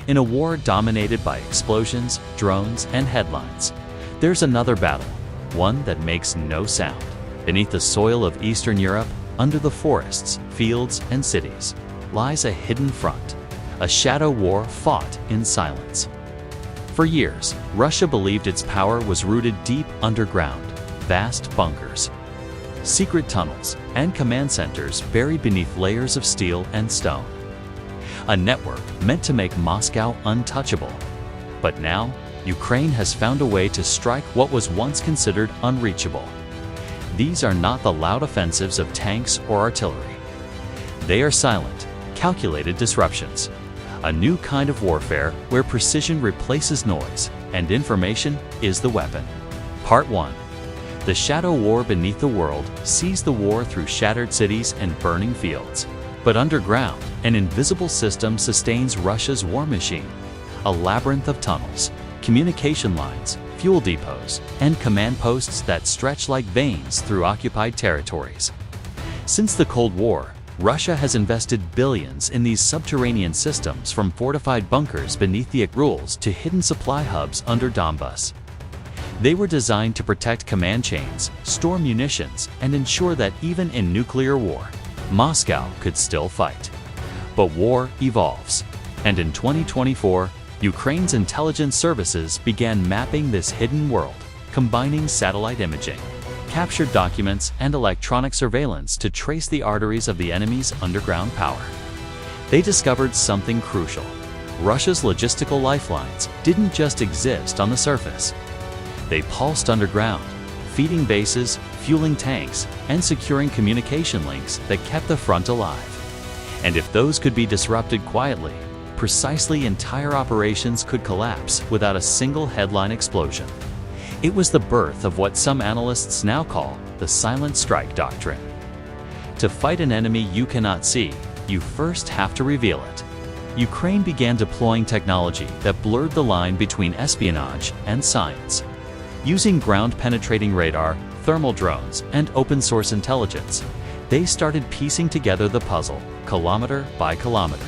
In a war dominated by explosions, drones, and headlines, there's another battle, one that makes no sound. Beneath the soil of Eastern Europe, under the forests, fields, and cities, lies a hidden front, a shadow war fought in silence. For years, Russia believed its power was rooted deep underground, vast bunkers, secret tunnels, and command centers buried beneath layers of steel and stone. A network meant to make Moscow untouchable. But now, Ukraine has found a way to strike what was once considered unreachable. These are not the loud offensives of tanks or artillery. They are silent, calculated disruptions. A new kind of warfare where precision replaces noise and information is the weapon. Part 1. The shadow war beneath the world sees the war through shattered cities and burning fields. But underground, an invisible system sustains Russia's war machine. A labyrinth of tunnels, communication lines, fuel depots, and command posts that stretch like veins through occupied territories. Since the Cold War, Russia has invested billions in these subterranean systems, from fortified bunkers beneath the rules to hidden supply hubs under Donbas. They were designed to protect command chains, store munitions, and ensure that even in nuclear war, Moscow could still fight. But war evolves, and in 2024, Ukraine's intelligence services began mapping this hidden world, combining satellite imaging, captured documents, and electronic surveillance to trace the arteries of the enemy's underground power. They discovered something crucial. Russia's logistical lifelines didn't just exist on the surface. They pulsed underground, feeding bases, fueling tanks, and securing communication links that kept the front alive. And if those could be disrupted quietly, precisely entire operations could collapse without a single headline explosion. It was the birth of what some analysts now call the silent strike doctrine. To fight an enemy you cannot see, you first have to reveal it. Ukraine began deploying technology that blurred the line between espionage and science. Using ground-penetrating radar, thermal drones, and open-source intelligence, they started piecing together the puzzle, kilometer by kilometer.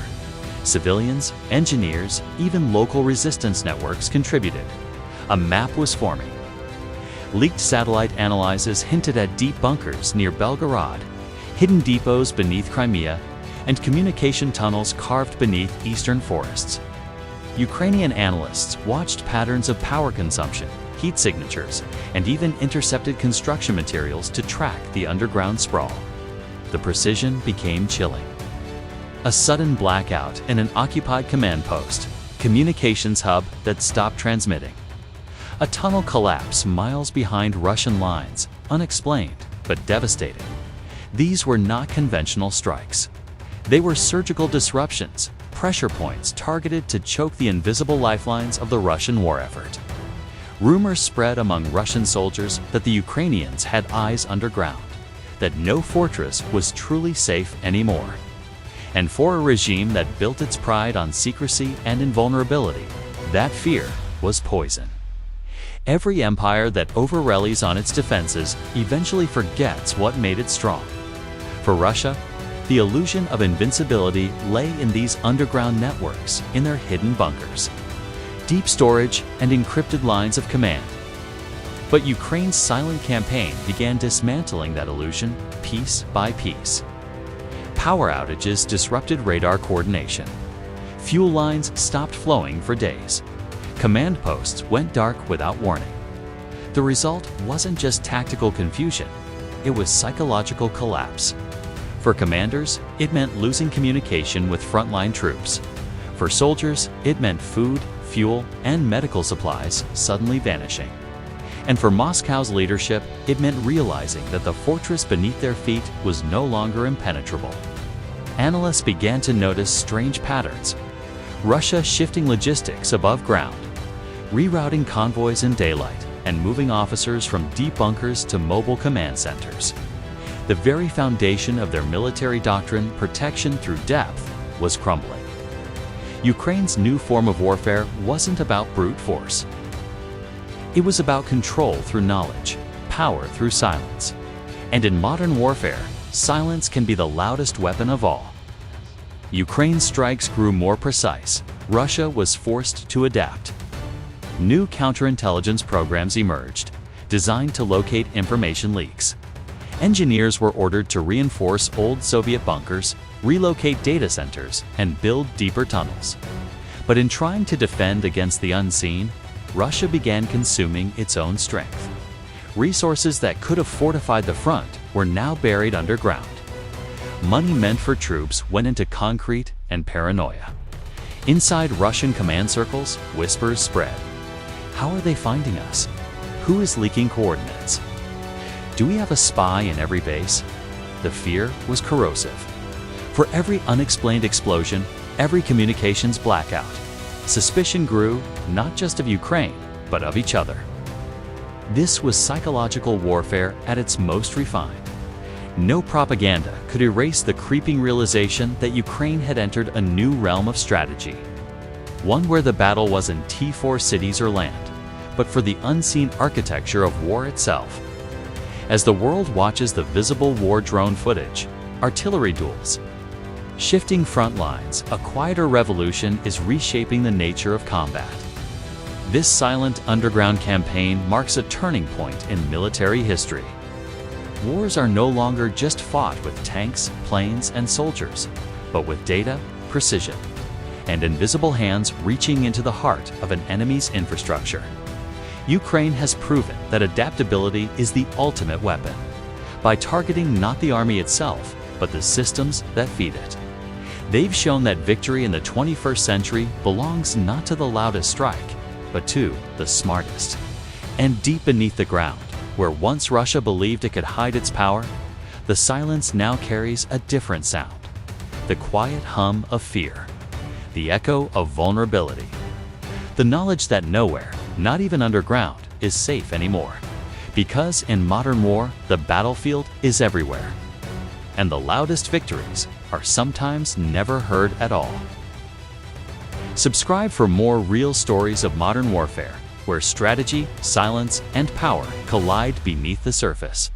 Civilians, engineers, even local resistance networks contributed. A map was forming. Leaked satellite analyses hinted at deep bunkers near Belgorod, hidden depots beneath Crimea, and communication tunnels carved beneath eastern forests. Ukrainian analysts watched patterns of power consumption, heat signatures, and even intercepted construction materials to track the underground sprawl. The precision became chilling. A sudden blackout in an occupied command post, communications hub that stopped transmitting. A tunnel collapse miles behind Russian lines, unexplained but devastating. These were not conventional strikes. They were surgical disruptions, pressure points targeted to choke the invisible lifelines of the Russian war effort. Rumors spread among Russian soldiers that the Ukrainians had eyes underground, that no fortress was truly safe anymore. And for a regime that built its pride on secrecy and invulnerability, that fear was poison. Every empire that over-relies on its defenses eventually forgets what made it strong. For Russia, the illusion of invincibility lay in these underground networks, in their hidden bunkers, deep storage, and encrypted lines of command. But Ukraine's silent campaign began dismantling that illusion piece by piece. Power outages disrupted radar coordination. Fuel lines stopped flowing for days. Command posts went dark without warning. The result wasn't just tactical confusion, it was psychological collapse. For commanders, it meant losing communication with frontline troops. For soldiers, it meant food, fuel, and medical supplies suddenly vanishing. And for Moscow's leadership, it meant realizing that the fortress beneath their feet was no longer impenetrable. Analysts began to notice strange patterns. Russia shifting logistics above ground, rerouting convoys in daylight, and moving officers from deep bunkers to mobile command centers. The very foundation of their military doctrine, protection through depth, was crumbling. Ukraine's new form of warfare wasn't about brute force. It was about control through knowledge, power through silence. And in modern warfare, silence can be the loudest weapon of all. Ukraine's strikes grew more precise, Russia was forced to adapt. New counterintelligence programs emerged, designed to locate information leaks. Engineers were ordered to reinforce old Soviet bunkers, relocate data centers, and build deeper tunnels. But in trying to defend against the unseen, Russia began consuming its own strength. Resources that could have fortified the front were now buried underground. Money meant for troops went into concrete and paranoia. Inside Russian command circles, whispers spread. How are they finding us? Who is leaking coordinates? Do we have a spy in every base? The fear was corrosive. For every unexplained explosion, every communications blackout, suspicion grew not just of Ukraine, but of each other. This was psychological warfare at its most refined. No propaganda could erase the creeping realization that Ukraine had entered a new realm of strategy. One where the battle wasn't for cities or land, but for the unseen architecture of war itself. As the world watches the visible war drone footage, artillery duels, shifting front lines, a quieter revolution is reshaping the nature of combat. This silent underground campaign marks a turning point in military history. Wars are no longer just fought with tanks, planes, and soldiers, but with data, precision, and invisible hands reaching into the heart of an enemy's infrastructure. Ukraine has proven that adaptability is the ultimate weapon, by targeting not the army itself, but the systems that feed it. They've shown that victory in the 21st century belongs not to the loudest strike, but to the smartest. And deep beneath the ground, where once Russia believed it could hide its power, the silence now carries a different sound. The quiet hum of fear. The echo of vulnerability. The knowledge that nowhere, not even underground, is safe anymore. Because in modern war, the battlefield is everywhere. And the loudest victories are sometimes never heard at all. Subscribe for more real stories of modern warfare, where strategy, silence, and power collide beneath the surface.